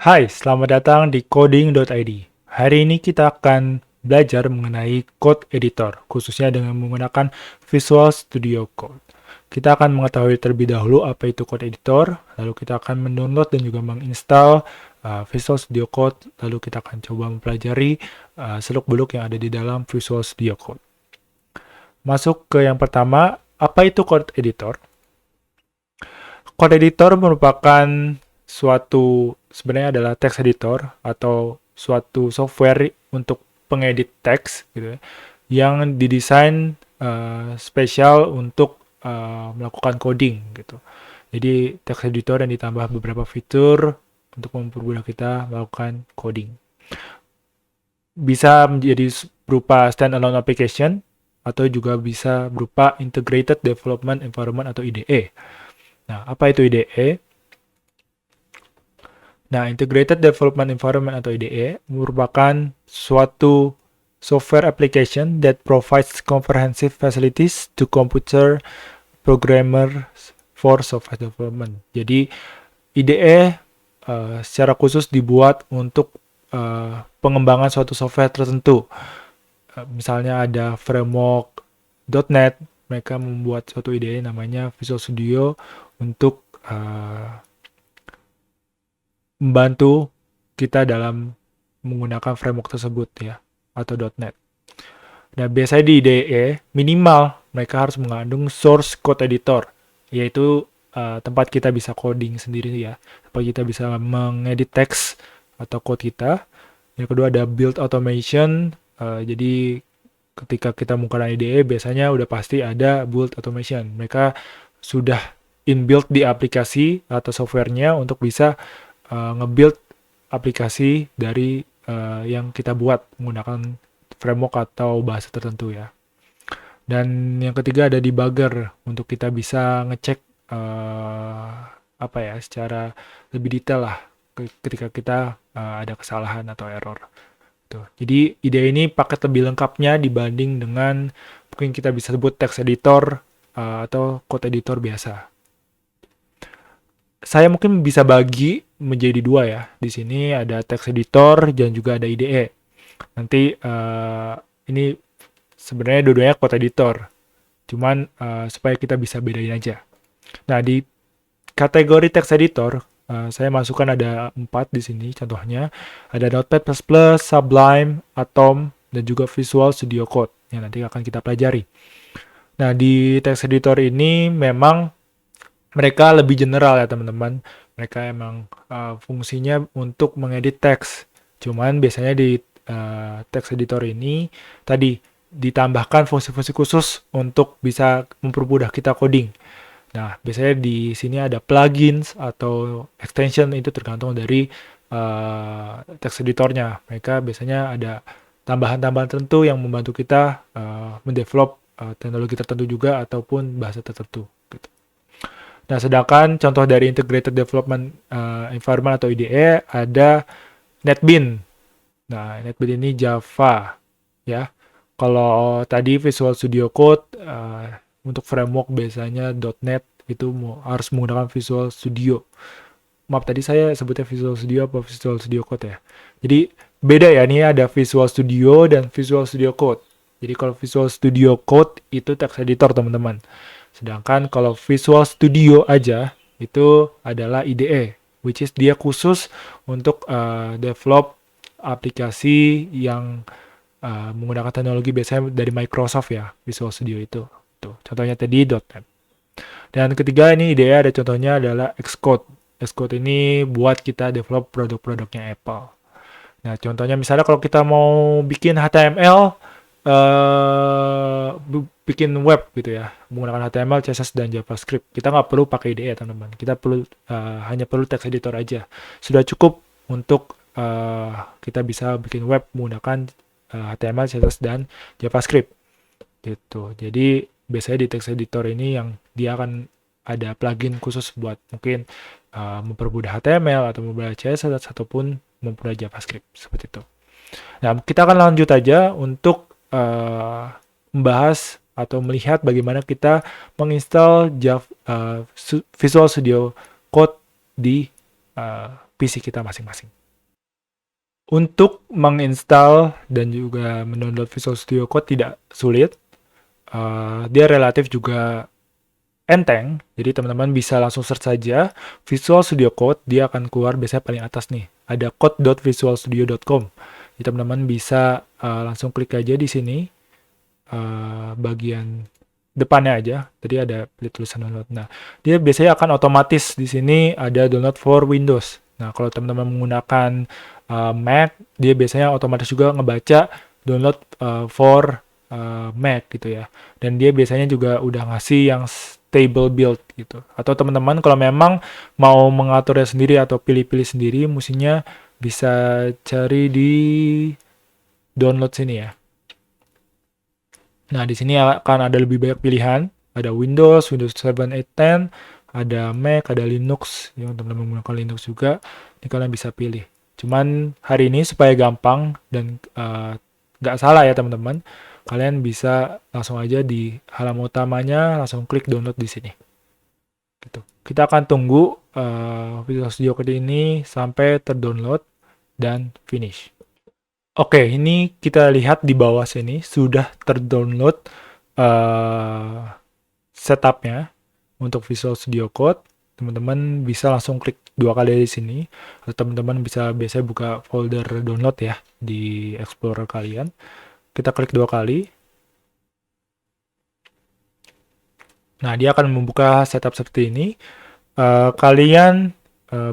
Hai, selamat datang di coding.id. Hari ini kita akan belajar mengenai code editor, khususnya dengan menggunakan Visual Studio Code. Kita akan mengetahui terlebih dahulu apa itu code editor, lalu kita akan mendownload dan juga menginstal Visual Studio Code, lalu kita akan coba mempelajari seluk-beluk yang ada di dalam Visual Studio Code. Masuk ke yang pertama, apa itu code editor? Code editor merupakan sebenarnya adalah text editor atau suatu software untuk pengedit teks gitu ya, yang didesain spesial untuk melakukan coding gitu. Jadi text editor yang ditambah beberapa fitur untuk mempermudah kita melakukan coding. Bisa menjadi berupa standalone application atau juga bisa berupa integrated development environment atau IDE. Nah, apa itu IDE? Nah, Integrated Development Environment atau IDE merupakan suatu software application that provides comprehensive facilities to computer programmers for software development. Jadi, IDE secara khusus dibuat untuk pengembangan suatu software tertentu. Misalnya ada framework .NET, mereka membuat suatu IDE namanya Visual Studio untuk membantu kita dalam menggunakan framework tersebut ya, atau .NET. Nah, biasanya di IDE minimal mereka harus mengandung source code editor, yaitu tempat kita bisa coding sendiri ya, tempat kita bisa mengedit teks atau code kita. Yang kedua ada build automation, jadi ketika kita menggunakan IDE biasanya udah pasti ada build automation. Mereka sudah inbuilt di aplikasi atau softwarenya untuk bisa nge-build aplikasi dari yang kita buat menggunakan framework atau bahasa tertentu ya. Dan yang ketiga ada debugger untuk kita bisa ngecek secara lebih detail lah ketika kita ada kesalahan atau error. Tuh. Jadi ide ini paket lebih lengkapnya dibanding dengan mungkin kita bisa sebut text editor atau code editor biasa. Saya mungkin bisa bagi menjadi dua ya. Di sini ada text editor dan juga ada IDE. Nanti ini sebenarnya dua-duanya code editor. Cuman supaya kita bisa bedain aja. Nah, di kategori text editor, saya masukkan ada 4 di sini contohnya. Ada Notepad++, Sublime, Atom, dan juga Visual Studio Code yang nanti akan kita pelajari. Nah, di text editor ini memang mereka lebih general ya teman-teman. Mereka emang fungsinya untuk mengedit teks. Cuman biasanya di text editor ini tadi ditambahkan fungsi-fungsi khusus untuk bisa mempermudah kita coding. Nah, biasanya di sini ada plugins atau extension, itu tergantung dari text editornya. Mereka biasanya ada tambahan-tambahan tertentu yang membantu kita mendevelop teknologi tertentu juga ataupun bahasa tertentu. Gitu. Nah, sedangkan contoh dari Integrated Development Environment atau IDE ada NetBeans. Nah, NetBeans ini Java, ya. Kalau tadi Visual Studio Code untuk framework biasanya .NET itu harus menggunakan Visual Studio. Maaf, tadi saya sebutnya Visual Studio apa Visual Studio Code ya. Jadi beda ya, ini ada Visual Studio dan Visual Studio Code. Jadi kalau Visual Studio Code itu text editor teman-teman. Sedangkan kalau Visual Studio aja itu adalah IDE, which is dia khusus untuk develop aplikasi yang menggunakan teknologi biasanya dari Microsoft ya, Visual Studio itu. Tuh, contohnya tadi .NET. Dan ketiga ini IDE ada contohnya adalah Xcode. Xcode ini buat kita develop produk-produknya Apple. Nah, contohnya misalnya kalau kita mau bikin HTML, bikin web gitu ya, menggunakan HTML, CSS, dan JavaScript. Kita nggak perlu pakai IDE ya teman-teman. Kita hanya perlu text editor aja. Sudah cukup untuk kita bisa bikin web menggunakan HTML, CSS, dan JavaScript. Gitu. Jadi biasanya di text editor ini yang dia akan ada plugin khusus buat mungkin mempermudah HTML atau mempermudah CSS ataupun mempermudah JavaScript seperti itu. Nah, kita akan lanjut aja untuk membahas atau melihat bagaimana kita menginstal Visual Studio Code di PC kita masing-masing. Untuk menginstal dan juga mendownload Visual Studio Code tidak sulit. Dia relatif juga enteng, jadi teman-teman bisa langsung search saja Visual Studio Code, dia akan keluar biasanya paling atas nih, ada code.visualstudio.com. Jadi teman-teman bisa langsung klik aja di sini, bagian depannya aja, tadi ada pilih tulisan download. Nah, dia biasanya akan otomatis di sini ada download for Windows. Nah, kalau teman-teman menggunakan Mac, dia biasanya otomatis juga ngebaca download for Mac gitu ya. Dan dia biasanya juga udah ngasih yang stable build gitu. Atau teman-teman kalau memang mau mengaturnya sendiri atau pilih-pilih sendiri, mestinya bisa cari di download sini ya. Nah, di sini akan ada lebih banyak pilihan. Ada Windows, Windows 7, 8, 10, ada Mac, ada Linux. Yang teman-teman menggunakan Linux juga, ini kalian bisa pilih. Cuman hari ini supaya gampang dan nggak salah ya teman-teman, kalian bisa langsung aja di halaman utamanya, langsung klik download di sini. Gitu. Kita akan tunggu Visual Studio Code ini sampai terdownload dan finish. Oke, ini kita lihat di bawah sini sudah terdownload setupnya untuk Visual Studio Code. Teman-teman bisa langsung klik 2 kali di sini. Atau teman-teman bisa biasanya buka folder download ya di Explorer kalian. Kita klik 2 kali. Nah, dia akan membuka setup seperti ini. Kalian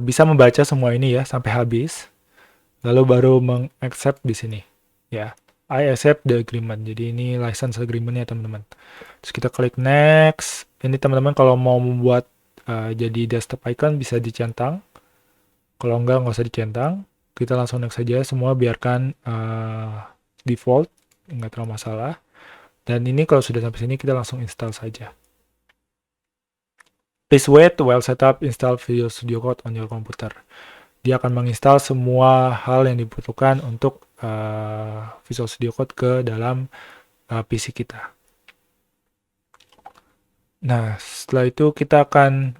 bisa membaca semua ini ya sampai habis. Lalu baru meng-accept di sini. Ya, I accept the agreement. Jadi ini license agreement ya teman-teman. Terus kita klik next. Ini teman-teman kalau mau membuat jadi desktop icon bisa dicentang. Kalau enggak usah dicentang. Kita langsung next saja. Semua biarkan default. Nggak terlalu masalah. Dan ini kalau sudah sampai sini kita langsung install saja. Please wait while setup install Visual Studio Code on your computer. Dia akan menginstal semua hal yang dibutuhkan untuk Visual Studio Code ke dalam PC kita. Nah, setelah itu kita akan,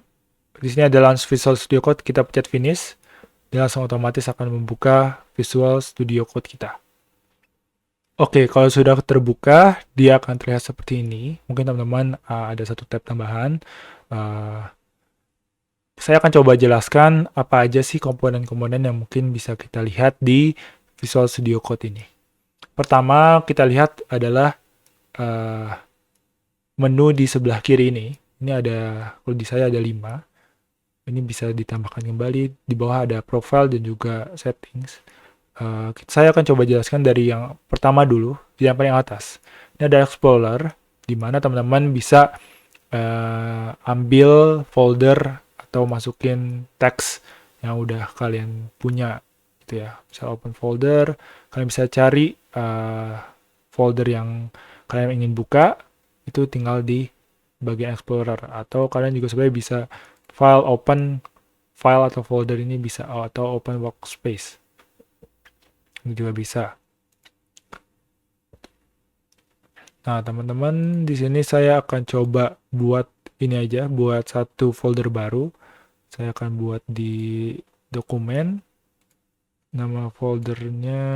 di sini ada launch Visual Studio Code, kita pencet finish, dia langsung otomatis akan membuka Visual Studio Code kita. Oke, kalau sudah terbuka, dia akan terlihat seperti ini. Mungkin teman-teman ada satu tab tambahan. Saya akan coba jelaskan apa aja sih komponen-komponen yang mungkin bisa kita lihat di Visual Studio Code ini. Pertama, kita lihat adalah menu di sebelah kiri ini. Ini ada, kalau di saya ada 5. Ini bisa ditambahkan kembali. Di bawah ada profile dan juga settings. Saya akan coba jelaskan dari yang pertama dulu, yang paling atas. Ini ada Explorer, di mana teman-teman bisa ambil folder atau masukin teks yang udah kalian punya gitu ya. Misal open folder, kalian bisa cari folder yang kalian ingin buka, itu tinggal di bagian Explorer. Atau kalian juga sebenarnya bisa file open file atau folder ini bisa, atau open workspace. Ini juga bisa. Nah, teman-teman, di sini saya akan coba buat ini aja, buat satu folder baru. Saya akan buat di dokumen. Nama foldernya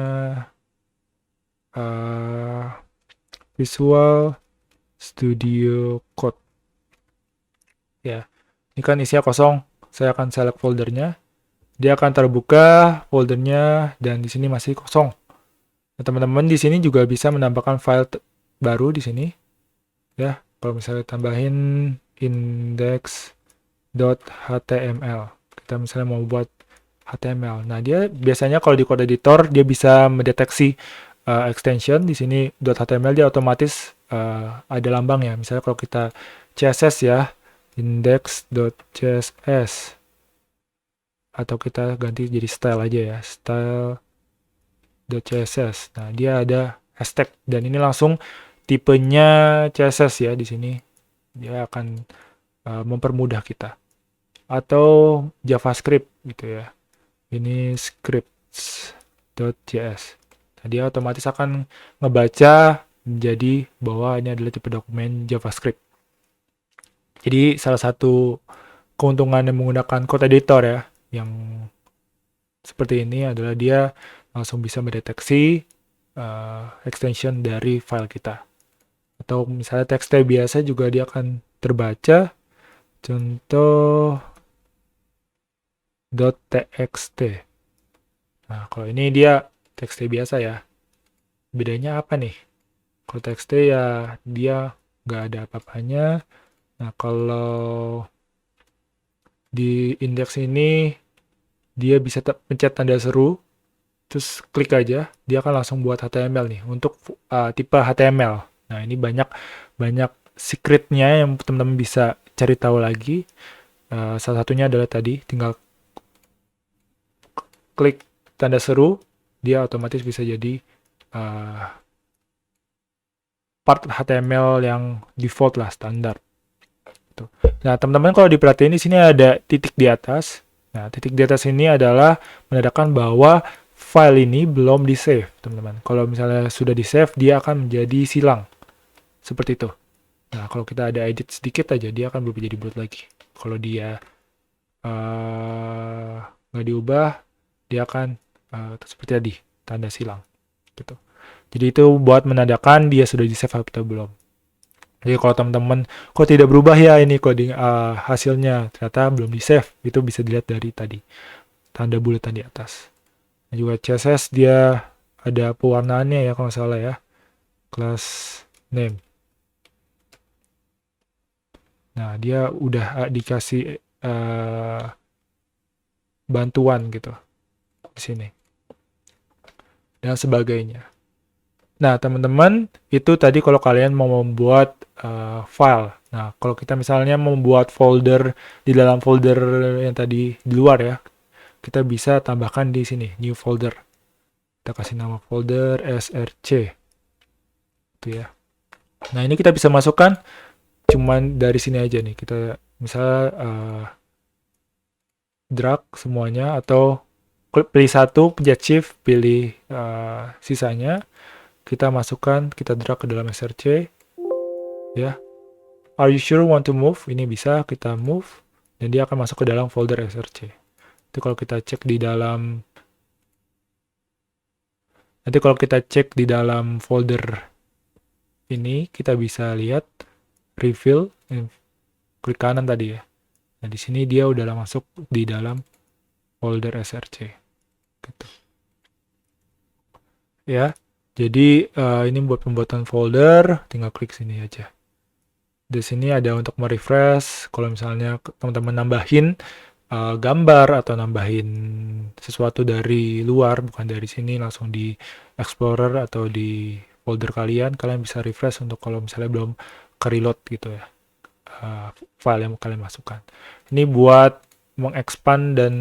Visual Studio Code. Ya, ini kan isinya kosong. Saya akan select foldernya. Dia akan terbuka foldernya dan di sini masih kosong. Nah, teman-teman di sini juga bisa menambahkan file baru di sini. Ya, kalau misalnya tambahin index.html. Kita misalnya mau buat HTML. Nah, dia biasanya kalau di code editor dia bisa mendeteksi extension. Di sini .html dia otomatis ada lambang ya. Misalnya kalau kita CSS ya, index.css. Atau kita ganti jadi style aja ya, style.css. Nah, dia ada hashtag dan ini langsung tipenya CSS ya di sini. Dia akan mempermudah kita. Atau JavaScript gitu ya. Ini scripts.js. Nah, dia otomatis akan ngebaca menjadi bahwa ini adalah tipe dokumen JavaScript. Jadi salah satu keuntungan yang menggunakan code editor ya, yang seperti ini adalah dia langsung bisa mendeteksi extension dari file kita. Atau misalnya teks biasa juga dia akan terbaca. Contoh .txt. Nah, kalau ini dia txt biasa ya. Bedanya apa nih? Kalau txt ya dia nggak ada apa-apanya. Nah, kalau di indeks ini dia bisa pencet tanda seru, terus klik aja, dia akan langsung buat HTML nih untuk tipe HTML. Nah, ini banyak banyak secretnya yang teman-teman bisa cari tahu lagi. Salah satunya adalah tadi tinggal klik tanda seru, dia otomatis bisa jadi part HTML yang default lah, standar. Nah, teman-teman kalau diperhatiin di sini ada titik di atas. Nah, titik di atas ini adalah menandakan bahwa file ini belum di-save, teman-teman. Kalau misalnya sudah di-save, dia akan menjadi silang. Seperti itu. Nah, kalau kita ada edit sedikit aja, dia akan berubah jadi bulat lagi. Kalau dia nggak diubah, dia akan seperti tadi, tanda silang. Gitu. Jadi itu buat menandakan dia sudah di-save atau belum. Jadi kalau teman-teman kok tidak berubah ya ini coding hasilnya ternyata belum di save, itu bisa dilihat dari tadi tanda bulatan di atas. Dan juga CSS dia ada pewarnaannya ya kalau nggak salah ya, class name. Nah dia udah dikasih bantuan gitu di sini dan sebagainya. Nah, teman-teman, itu tadi kalau kalian mau membuat file. Nah, kalau kita misalnya membuat folder di dalam folder yang tadi di luar ya, kita bisa tambahkan di sini, new folder. Kita kasih nama folder src. Itu ya. Nah, ini kita bisa masukkan cuman dari sini aja nih. Kita misalnya drag semuanya atau pilih satu, pencet shift, pilih sisanya. Kita masukkan, kita drag ke dalam src ya. Are you sure want to move? Ini bisa kita move dan dia akan masuk ke dalam folder src. Itu kalau kita cek di dalam folder ini kita bisa lihat reveal, klik kanan tadi ya. Nah, di sini dia udah masuk di dalam folder src. Gitu. Ya. Jadi ini buat pembuatan folder, tinggal klik sini aja. Di sini ada untuk merefresh, kalau misalnya teman-teman nambahin gambar atau nambahin sesuatu dari luar, bukan dari sini, langsung di Explorer atau di folder kalian bisa refresh untuk kalau misalnya belum ke-reload gitu ya, file yang kalian masukkan. Ini buat mengexpand dan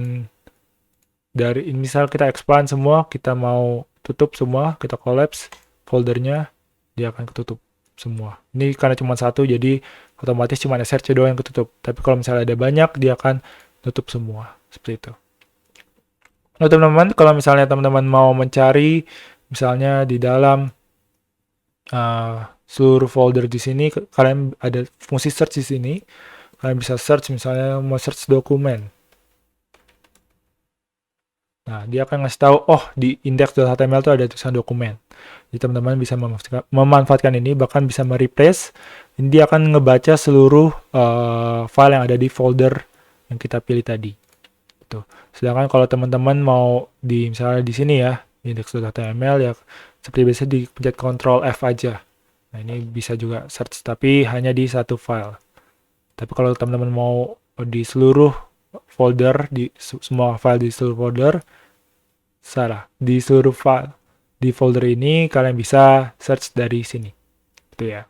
dari misal kita expand semua, kita mau tutup semua, kita collapse foldernya, dia akan ketutup semua. Ini karena cuma satu, jadi otomatis cuma src doang yang ketutup. Tapi kalau misalnya ada banyak, dia akan tutup semua. Seperti itu. Nah, teman-teman, kalau misalnya teman-teman mau mencari, misalnya di dalam seluruh folder di sini, kalian ada fungsi search di sini. Kalian bisa search, misalnya mau search dokumen. Nah, dia akan ngasih tahu, oh di index.html itu ada tulisan dokumen. Jadi teman-teman bisa memanfaatkan ini, bahkan bisa mereplace. Ini dia akan ngebaca seluruh file yang ada di folder yang kita pilih tadi. Gitu. Sedangkan kalau teman-teman mau misalnya di sini ya, index.html ya, seperti biasa dipencet Ctrl F aja. Nah, ini bisa juga search, tapi hanya di satu file. Tapi kalau teman-teman mau di seluruh folder, di semua file di seluruh folder, salah, di seluruh file di folder ini kalian bisa search dari sini, gitu ya.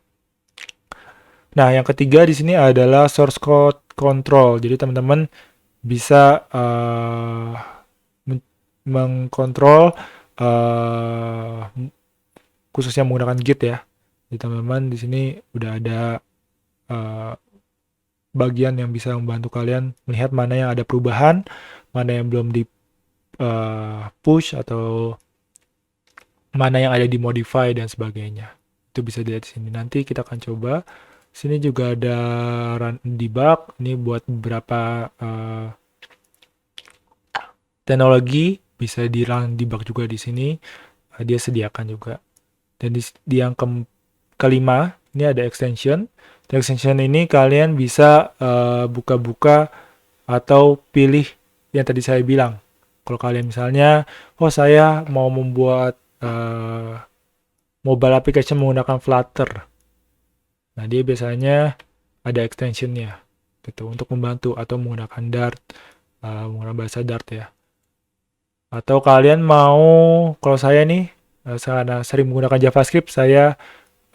Nah, yang ketiga di sini adalah source code control. Jadi teman-teman bisa mengkontrol khususnya menggunakan Git ya. Jadi teman-teman di sini udah ada bagian yang bisa membantu kalian melihat mana yang ada perubahan, mana yang belum di push atau mana yang ada di modify dan sebagainya. Itu bisa dilihat di sini. Nanti kita akan coba. Sini juga ada run debug. Ini buat beberapa teknologi bisa di run debug juga di sini, dia sediakan juga. Dan di yang kelima ini ada extension. Di extension ini kalian bisa buka-buka atau pilih yang tadi saya bilang. Kalau kalian misalnya, oh saya mau membuat mobile application menggunakan Flutter. Nah, dia biasanya ada extensionnya gitu untuk membantu, atau menggunakan Dart, menggunakan bahasa Dart ya. Atau kalian mau, kalau saya nih, saya sering menggunakan JavaScript, saya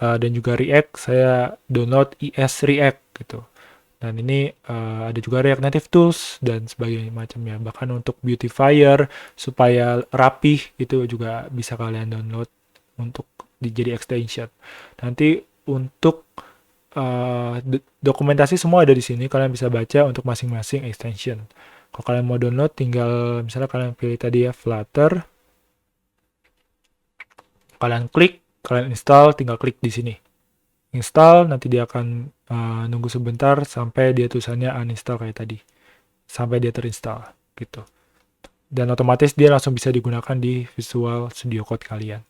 dan juga React, saya download ES React gitu. Dan ini ada juga React Native Tools dan sebagainya macamnya. Bahkan untuk beautifier supaya rapih itu juga bisa kalian download untuk jadi extension. Nanti untuk dokumentasi semua ada di sini. Kalian bisa baca untuk masing-masing extension. Kalau kalian mau download, tinggal misalnya kalian pilih tadi ya Flutter, kalian klik, kalian install, tinggal klik di sini. Install, nanti dia akan nunggu sebentar sampai dia tulisannya uninstall kayak tadi. Sampai dia terinstall gitu. Dan otomatis dia langsung bisa digunakan di Visual Studio Code kalian.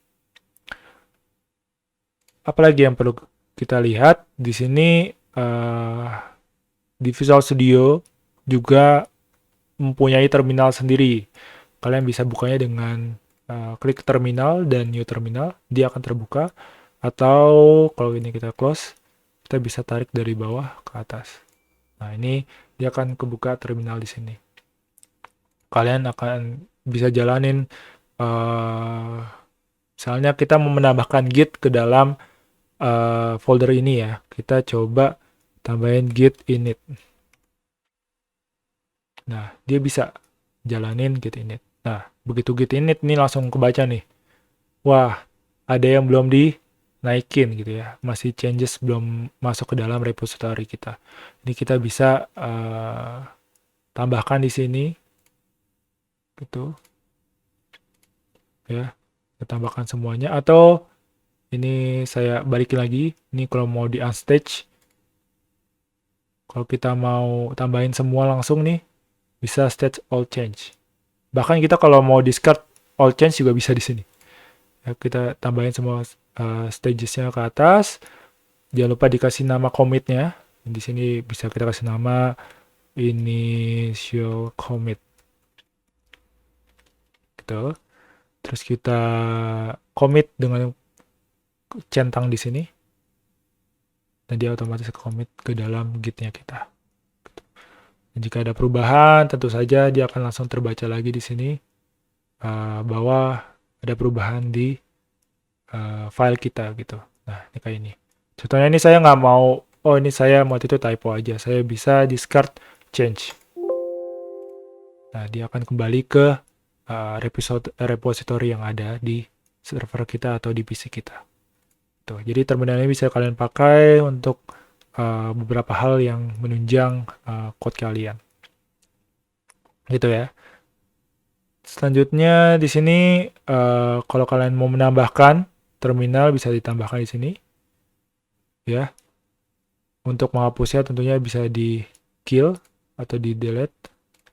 Apalagi yang perlu kita lihat di sini, di Visual Studio juga mempunyai terminal sendiri. Kalian bisa bukanya dengan klik terminal dan new terminal, dia akan terbuka. Atau kalau ini kita close, kita bisa tarik dari bawah ke atas. Nah, ini dia akan kebuka terminal di sini. Kalian akan bisa jalanin, misalnya kita mau menambahkan Git ke dalam folder ini ya. Kita coba tambahin Git init. Nah, dia bisa jalanin Git init. Nah, begitu Git init nih langsung kebaca nih. Wah, ada yang belum dinaikin gitu ya. Masih changes belum masuk ke dalam repository kita. Ini kita bisa tambahkan di sini gitu. Ya, kita tambahkan semuanya, atau ini saya balikin lagi. Ini kalau mau di unstage, kalau kita mau tambahin semua langsung nih, bisa stage all change. Bahkan kita kalau mau discard all change juga bisa di sini. Ya, kita tambahin semua stagesnya ke atas. Jangan lupa dikasih nama commitnya. Di sini bisa kita kasih nama initial commit. Gitu. Terus kita commit dengan centang di sini. Dan dia otomatis commit ke dalam gitnya kita. Dan jika ada perubahan, tentu saja dia akan langsung terbaca lagi di sini bahwa ada perubahan di file kita gitu. Nah, ini kayak ini. Contohnya ini saya nggak mau, oh ini saya mau itu typo aja. Saya bisa discard change. Nah, dia akan kembali ke repository yang ada di server kita atau di PC kita. Tuh, jadi terminal ini bisa kalian pakai untuk beberapa hal yang menunjang code kalian. Gitu ya. Selanjutnya di sini kalau kalian mau menambahkan terminal bisa ditambahkan di sini. Ya. Untuk menghapusnya tentunya bisa di kill atau di delete.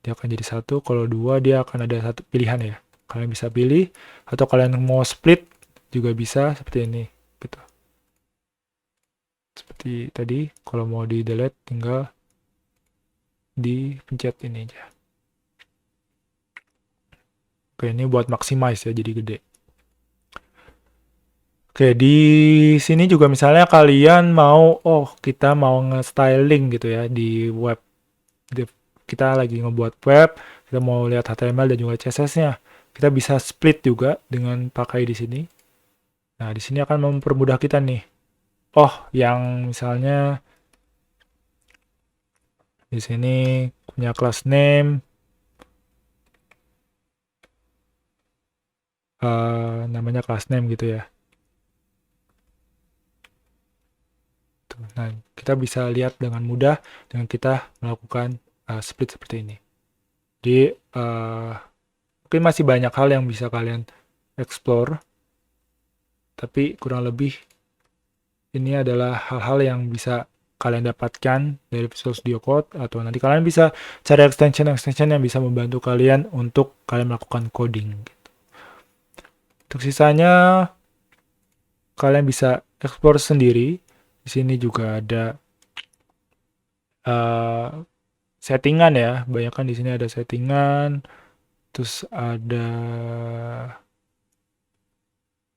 Dia akan jadi satu. Kalau dua dia akan ada satu pilihan ya. Kalian bisa pilih, atau kalian mau split juga bisa seperti ini gitu. Seperti tadi, kalau mau di delete tinggal dipencet ini aja. Oke, ini buat maximize ya, jadi gede. Oke, di sini juga misalnya kalian mau, oh kita mau nge-styling gitu ya di web. Kita lagi ngebuat web, kita mau lihat HTML dan juga CSS-nya. Kita bisa split juga dengan pakai di sini. Nah, di sini akan mempermudah kita nih. Oh, yang misalnya di sini punya class name, namanya class name gitu ya. Nah, kita bisa lihat dengan mudah dengan kita melakukan split seperti ini. Jadi, mungkin masih banyak hal yang bisa kalian explore, tapi kurang lebih ini adalah hal-hal yang bisa kalian dapatkan dari Visual Studio Code, atau nanti kalian bisa cari extension yang bisa membantu kalian untuk kalian melakukan coding. Untuk sisanya kalian bisa ekspor sendiri. Di sini juga ada settingan ya, banyak kan di sini ada settingan, terus ada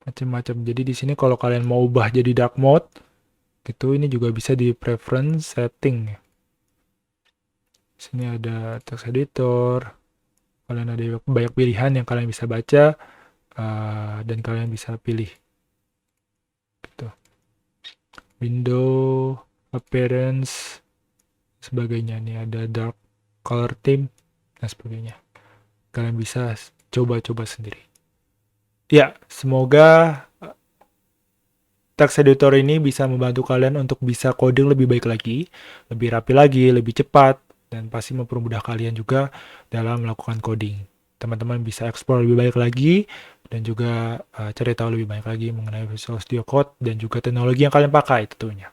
macam-macam. Jadi di sini kalau kalian mau ubah jadi dark mode, gitu, ini juga bisa di preference setting. Di sini ada text editor, kalian ada banyak pilihan yang kalian bisa baca dan kalian bisa pilih. Gitu. Window, appearance, sebagainya. Ini ada dark color theme dan sebagainya. Kalian bisa coba-coba sendiri. Ya, semoga text editor ini bisa membantu kalian untuk bisa coding lebih baik lagi, lebih rapi lagi, lebih cepat, dan pasti mempermudah kalian juga dalam melakukan coding. Teman-teman bisa explore lebih baik lagi, dan juga cari tahu lebih banyak lagi mengenai Visual Studio Code, dan juga teknologi yang kalian pakai tentunya.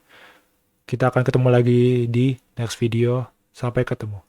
Kita akan ketemu lagi di next video. Sampai ketemu.